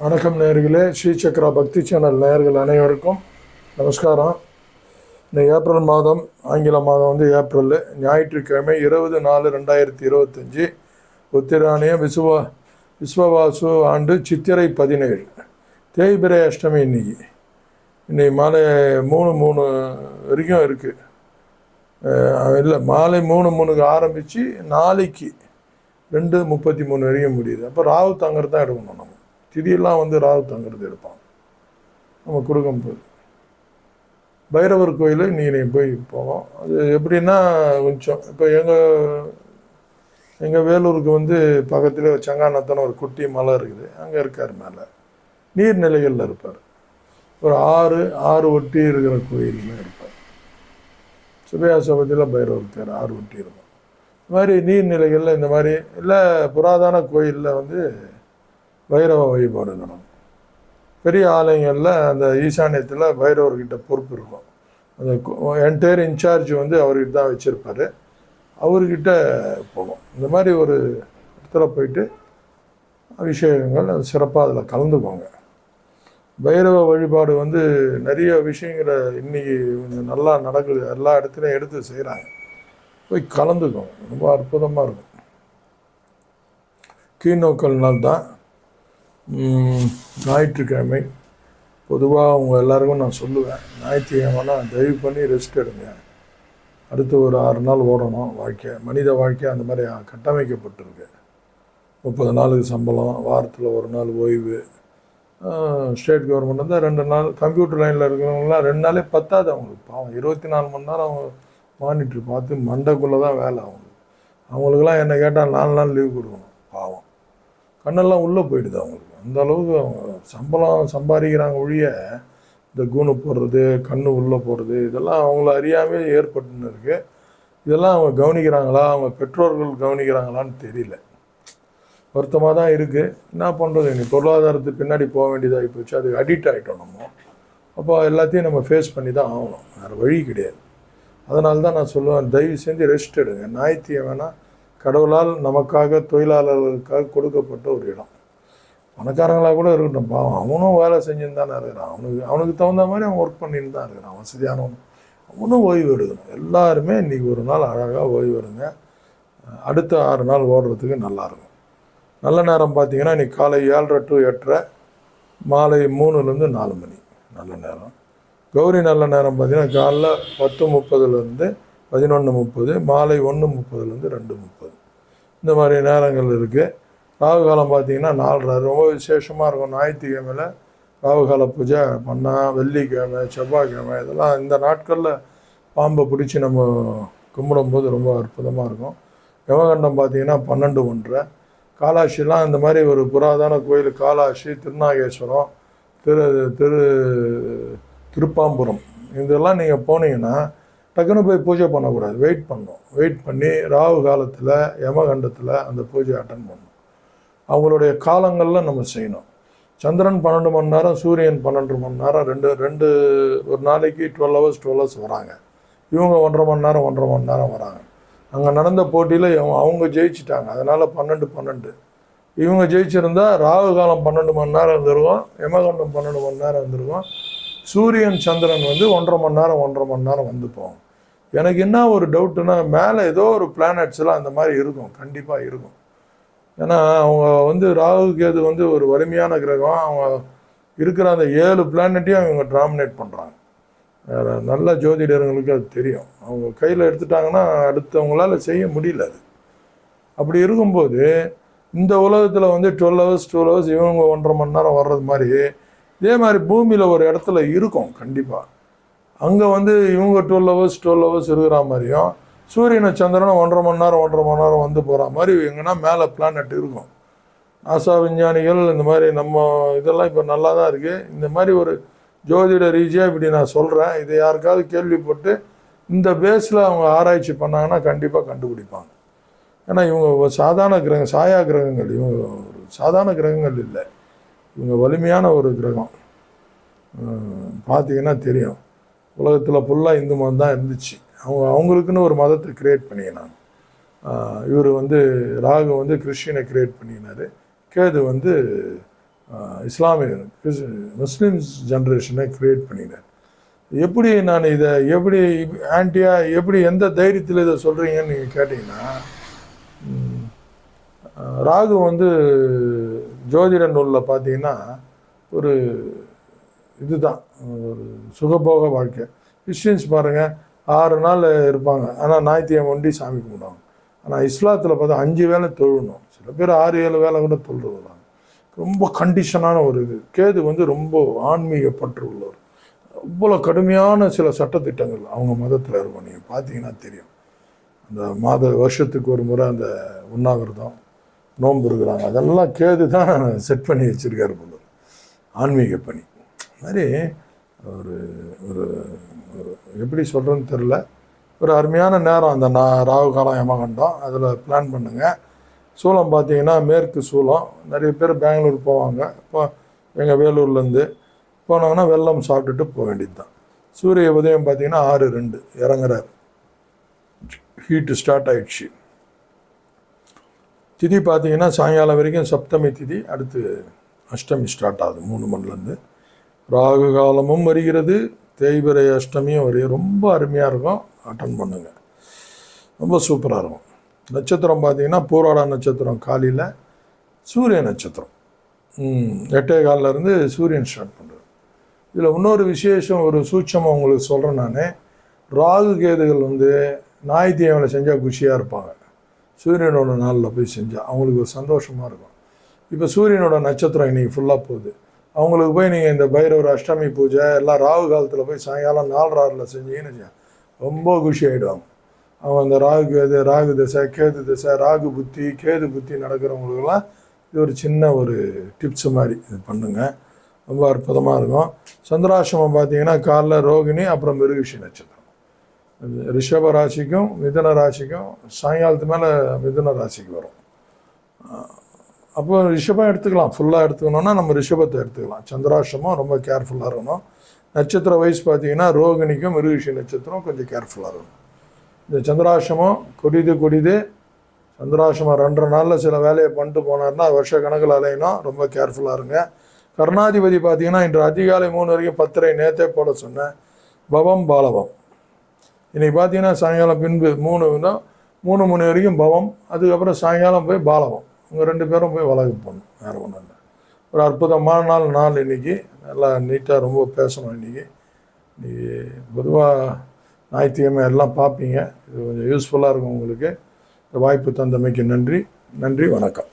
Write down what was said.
வணக்கம் நேயர்களே, ஸ்ரீசக்கரா பக்தி சேனல் நேயர்கள் அனைவருக்கும் நமஸ்காரம். இந்த ஏப்ரல் மாதம், ஆங்கில மாதம் வந்து ஏப்ரல், ஞாயிற்றுக்கிழமை 20/4/2025, உத்திராணிய விஸ்வவாசு ஆண்டு சித்திரை 17, தேய்பிரை அஷ்டமி. இன்னைக்கு மாலை 3 வரைக்கும் இருக்குது. இல்லை, மாலை 3:03 ஆரம்பித்து நாளைக்கு 2:33 வரைக்கும் முடியுது. அப்போ ராகு தாங்கிறது தான் எடுக்கணும். நம்ம திதியெல்லாம் வந்து ராகு தாங்கிறது எடுப்பாங்க நம்ம கொடுக்கும்போது. பைரவர் கோயில் நீங்கள் போய் போவோம். அது எப்படின்னா, கொஞ்சம் இப்போ எங்கள் வேலூருக்கு வந்து பக்கத்தில் செங்கானத்தன ஒரு குட்டி மலை இருக்குது. அங்கே இருக்கார். மேலே நீர்நிலைகளில் இருப்பார். ஒரு ஆறு ஒட்டி இருக்கிற கோயிலில் இருப்பார். சுபயாசபதியில் பைரவர் இருக்கார். 6 ஒட்டி இருக்கும். இந்த மாதிரி நீர்நிலைகளில், இந்த மாதிரி இல்லை புராதன கோயிலில் வந்து பைரவ வழிபாடு நடக்கும். பெரிய ஆலயங்களில் அந்த ஈசானியத்தில் பைரவர்கிட்ட பொறுப்பு இருக்கும். அந்த என்டையர் இன்சார்ஜ் வந்து அவர்கிட்ட தான் வச்சுருப்பார். அவர்கிட்ட போவோம். இந்த மாதிரி ஒரு இடத்துல போயிட்டு அபிஷேகங்கள் அது சிறப்பாக அதில் கலந்துக்குவாங்க. பைரவ வழிபாடு வந்து நிறைய விஷயங்களை இன்றைக்கி நல்லா நடக்குது. எல்லா இடத்துலையும் எடுத்து செய்கிறாங்க. போய் கலந்துக்குவோம். ரொம்ப அற்புதமாக இருக்கும். கீழ்நோக்கல் நாள் தான் ஞாயிற்றுக்கிழமை. பொதுவாக அவங்க எல்லாருக்கும் நான் சொல்லுவேன், ஞாயிற்றுக்கிழமைனா தயவு பண்ணி ரெஸ்ட் எடுங்க. அடுத்து ஒரு 6 நாள் ஓடணும். மனித வாழ்க்கை அந்த மாதிரி கட்டமைக்கப்பட்டிருக்கு. 30 நாளுக்கு சம்பளம், வாரத்தில் 1 நாள் ஓய்வு. ஸ்டேட் கவர்மெண்ட் வந்து 2 நாள், கம்ப்யூட்டர் லைனில் இருக்கிறவங்களாம் 2 நாளே பத்தாது அவங்களுக்கு. பாவம், 24 மணி நேரம் அவங்க மானிட்டர் பார்த்து மண்டைக்குள்ளே தான் வேலை அவங்களுக்கெல்லாம். என்ன கேட்டால் 4 நாள் லீவ் கொடுக்கணும். பாவம், கண்ணெல்லாம் உள்ளே போயிடுது அவங்களுக்கு. அந்த அளவுக்கு அவங்க சம்பளம் சம்பாதிக்கிறாங்க ஒழிய, இந்த கூணு போடுறது, கண்ணு உள்ளே போடுறது, இதெல்லாம் அவங்கள அறியாமே ஏற்பட்டுன்னு இருக்குது. இதெல்லாம் அவங்க கவனிக்கிறாங்களா, அவங்க பெற்றோர்கள் கவனிக்கிறாங்களான்னு தெரியல. வருத்தமாக தான் இருக்குது. என்ன பண்ணுறது, இன்னைக்கு பொருளாதாரத்துக்கு பின்னாடி போக வேண்டியதாகி போச்சு. அதுக்கு அடிக்ட் ஆகிட்டோம் நம்ம. அப்போ எல்லாத்தையும் நம்ம ஃபேஸ் பண்ணி தான் ஆகணும். வேறு வழி கிடையாது. அதனால தான் நான் சொல்லுவேன், தயவு செஞ்சு ரெஸ்ட் எடுங்க. ஞாயிற்றுக்கிழமைனா கடவுளால் நமக்காக, தொழிலாளர்களுக்காக கொடுக்கப்பட்ட ஒரு இடம். பணக்காரங்களாக கூட இருக்கட்டும், பாவம், அவனும் வேலை செஞ்சுன்னு தானே இருக்கிறான். அவனுக்கு தகுந்த மாதிரி அவன் ஒர்க் பண்ணின்னு தான் இருக்கிறான். வசதியானவன் அவனும் ஓய்வு எடுக்கணும். எல்லாருமே இன்றைக்கி ஒரு நாள் அழகாக ஓய்வு எடுங்க. அடுத்த 6 நாள் ஓடுறதுக்கு நல்லாயிருக்கும். நல்ல நேரம் பார்த்தீங்கன்னா, இன்றைக்கி காலை 7:30 to 8:30, மாலை 3லேருந்து 4 மணி நல்ல நேரம். கௌரி நல்ல நேரம் பார்த்தீங்கன்னா காலைல 10:30லேருந்து 11:30, மாலை 1:30லேருந்து 2:30. இந்த மாதிரி நேரங்கள் இருக்குது. ராகு காலம் பார்த்திங்கன்னா 4:30 ரொம்ப விசேஷமாக இருக்கும். ஞாயிற்றுக்கிழமையில் ராகுகால பூஜை பண்ணால், வெள்ளிக்கிழமை, செவ்வாய்க்கிழமை, இதெல்லாம் இந்த நாட்களில் பாம்பை பிடிச்சி நம்ம கும்பிடும்போது ரொம்ப அற்புதமாக இருக்கும். யமகண்டம் பார்த்திங்கன்னா 12:1. காலாட்சிலாம் இந்த மாதிரி ஒரு புராதன கோயில், காலாட்சி, திருநாகேஸ்வரம், திருப்பாம்புரம், இதெல்லாம் நீங்கள் போனீங்கன்னா டக்குன்னு போய் பூஜை பண்ணக்கூடாது. வெயிட் பண்ணணும். வெயிட் பண்ணி ராகு காலத்தில், யமகண்டத்தில் அந்த பூஜையை அட்டன் பண்ணணும். அவங்களுடைய காலங்களில் நம்ம செய்யணும். சந்திரன் 12 மணி நேரம், சூரியன் 12 மணி நேரம், ரெண்டு ஒரு நாளைக்கு 12 hours வராங்க. இவங்க 1.5 மணி நேரம் வராங்க. அங்கே நடந்த போட்டியில் அவங்க ஜெயிச்சிட்டாங்க. அதனால் 12. இவங்க ஜெயிச்சிருந்தால் ராகு காலம் 12 மணி நேரம் இருந்திருக்கும், யமகண்டம் 12 மணி நேரம் இருந்திருக்கும். சூரியன் சந்திரன் வந்து 1.5 மணி நேரம் வந்து போகும். எனக்கு என்ன ஒரு டவுட்டுன்னா, மேலே ஏதோ ஒரு பிளானட்ஸ்லாம் அந்த மாதிரி இருக்கும். கண்டிப்பாக இருக்கும். ஏன்னா அவங்க வந்து ராகு கேது வந்து ஒரு வலிமையான கிரகம். அவங்க இருக்கிற அந்த 7 பிளானட்டையும் அவங்க டாமினேட் பண்ணுறாங்க. நல்ல ஜோதிடர்களுக்கு அது தெரியும். அவங்க கையில் எடுத்துட்டாங்கன்னா அடுத்தவங்களால் செய்ய முடியல. அது அப்படி இருக்கும்போது இந்த உலகத்தில் வந்து 12 hours இவங்க 1.5 மணி நேரம் வர்றது மாதிரி, இதே மாதிரி பூமியில் ஒரு இடத்துல இருக்கும் கண்டிப்பாக. அங்கே வந்து இவங்க 12 hours இருக்கிற மாதிரியும், சூரியனை சந்திரனும் 1.5 மணி நேரம் வந்து போகிற மாதிரி எங்கன்னா மேலே பிளானட் இருக்கும். நாசா விஞ்ஞானிகள் இந்த மாதிரி நம்ம இதெல்லாம் இப்போ நல்லா தான் இருக்குது. இந்த மாதிரி ஒரு ஜோதிட ரீதியாக இப்படி நான் சொல்கிறேன். இதை யாருக்காவது கேள்விப்பட்டு இந்த பேஸில் அவங்க ஆராய்ச்சி பண்ணாங்கன்னா கண்டிப்பாக கண்டுபிடிப்பாங்க. ஏன்னா இவங்க சாதாரண கிரகம், சாயா கிரகங்கள். இவங்க ஒரு சாதாரண கிரகங்கள் இல்லை. இவங்க வலிமையான ஒரு கிரகம். பார்த்திங்கன்னா தெரியும். உலகத்தில் ஃபுல்லாக இந்து மதம் தான் இருந்துச்சு. அவங்களுக்குன்னு ஒரு மதத்தை க்ரியேட் பண்ணிக்கினாங்க. இவர் வந்து ராகு வந்து கிறிஸ்டியனை க்ரியேட் பண்ணினார். கேது வந்து இஸ்லாமிய முஸ்லீம்ஸ் ஜென்ரேஷனை க்ரியேட் பண்ணினார். எப்படி நான் இதை எப்படி ஆன்டியாக எப்படி எந்த தைரியத்தில் இதை சொல்கிறீங்கன்னு நீங்கள் கேட்டிங்கன்னா, ராகு வந்து ஜோதிட நூலில் பார்த்தீங்கன்னா ஒரு இதுதான், ஒரு சுகபோக வாழ்க்கை. கிறிஸ்டின்ஸ் பாருங்கள் 6 நாள் இருப்பாங்க, ஆனால் ஞாயிற்றுக்கிழமை ஒண்டி சாமி கும்பிடுவாங்க. ஆனால் இஸ்லாத்தில் பார்த்தா 5 வேளை தொழணும், சில பேர் 6-7 வேளை கூட தொழுறாங்க. ரொம்ப கண்டிஷனான ஒரு இது. கேது வந்து ரொம்ப ஆன்மீக பற்று உள்ளவர். அவ்வளோ கடுமையான சில சட்டத்திட்டங்கள் அவங்க மதத்தில் இருக்கும். நீங்கள் பார்த்தீங்கன்னா தெரியும். அந்த வருஷத்துக்கு ஒரு முறை அந்த உண்ணாவிரதம் நோன்பு இருக்கிறாங்க, அதெல்லாம் கேது தான் செட் பண்ணி வச்சுருக்காரு போல, ஆன்மீக பணி மாதிரி. ஒரு ஒரு எப்படி சொல்கிறேன்னு தெரில, ஒரு அருமையான நேரம் அந்த ராகு காலம் யமகண்டம். அதில் பிளான் பண்ணுங்கள். சூளம் பார்த்தீங்கன்னா மேற்கு சூளம். நிறைய பேர் பெங்களூர் போவாங்க. இப்போ எங்கள் வேலூர்லேருந்து போனாங்கன்னா வெல்லம் சாப்பிட்டுட்டு போக வேண்டியது தான். சூரிய உதயம் பார்த்தீங்கன்னா 6:02 இறங்குறாரு, ஹீட்டு ஸ்டார்ட் ஆகிடுச்சு. திதி பார்த்தீங்கன்னா சாயங்காலம் வரைக்கும் சப்தமி திதி, அடுத்து அஷ்டமி ஸ்டார்ட் ஆகுது 3 மணிலேருந்து. ராகு காலமும் வருகிறது, தேய்பிரை அஷ்டமியும் வருது. ரொம்ப அருமையாக இருக்கும், அட்டன் பண்ணுங்க, ரொம்ப சூப்பராக இருக்கும். நட்சத்திரம் பார்த்தீங்கன்னா பூராட நட்சத்திரம் காலையில், சூரிய நட்சத்திரம் 8:15 சூரியன் ஸ்டார்ட் பண்ணுறது. இதில் இன்னொரு விசேஷம், ஒரு சூட்சமாக உங்களுக்கு சொல்கிறேன் நான். ராகு கேதுகள் வந்து ஞாயிற்றுக்கிழமை செஞ்சால் குஷியாக இருப்பாங்க. சூரியனோட நாளில் போய் செஞ்சால் அவங்களுக்கு ஒரு சந்தோஷமாக இருக்கும். இப்போ சூரியனோட நட்சத்திரம் இன்றைக்கி ஃபுல்லாக போகுது. அவங்களுக்கு போய் நீங்கள் இந்த பைரவர் அஷ்டமி பூஜை எல்லாம் ராகு காலத்தில் போய் சாயங்காலம் 4:30 செஞ்சீங்கன்னு ரொம்ப குஷி ஆகிடுவாங்க. அவங்க அந்த ராகு திசை, கேது திசை, ராகு புத்தி, கேது புத்தி நடக்கிறவங்களுக்கெல்லாம் இது ஒரு சின்ன ஒரு டிப்ஸ் மாதிரி இது பண்ணுங்கள், ரொம்ப அற்புதமாக இருக்கும். சந்திராசிரமம் பார்த்தீங்கன்னா காலைல ரோகிணி, அப்புறம் மிருகஷி நட்சத்திரம். ரிஷப ராசிக்கும் மிதுன ராசிக்கும் சாயங்காலத்து மேலே மிதுன ராசிக்கு வரும். அப்போ ரிஷபம் எடுத்துக்கலாம், ஃபுல்லாக எடுத்துக்கணுன்னா நம்ம ரிஷபத்தை எடுத்துக்கலாம். சந்திராசிரமம் ரொம்ப கேர்ஃபுல்லாக இருக்கணும். நட்சத்திர வயசு பார்த்தீங்கன்னா ரோகிணிக்கும் மிருகஷி நட்சத்திரம் கொஞ்சம் கேர்ஃபுல்லாக இருக்கணும். இந்த சந்திராசிரமம் கொடிது. சந்திராசிரமம் 2.5 நாளில் சில வேலையை பண்ணிட்டு போனார்னா வருஷ கணக்கில் அலையணும், ரொம்ப கேர்ஃபுல்லாக இருங்க. கர்ணாதிபதி பார்த்தீங்கன்னா இன்று அதிகாலை 3 வரைக்கும் 10:30 நேற்றே போட சொன்னேன், பவம் பாலவம். இன்றைக்கி பார்த்தீங்கன்னா சாயங்காலம் பின்பு 3 மணி வரைக்கும் பவம், அதுக்கப்புறம் சாயங்காலம் போய் பாலவம். உங்க 2 பேரும் போய் வளர்க்க போகணும், வேறு ஒன்றும் இல்லை. ஒரு அற்புதமான நாள் இன்றைக்கி. நல்லா நீட்டாக ரொம்ப பேசணும் இன்றைக்கி. பொதுவாக ஞாயிற்றுக்கிழமை எல்லாம் பார்ப்பீங்க, இது கொஞ்சம் யூஸ்ஃபுல்லாக இருக்கும் உங்களுக்கு. இந்த வாய்ப்பு தந்தமைக்கு நன்றி, வணக்கம்.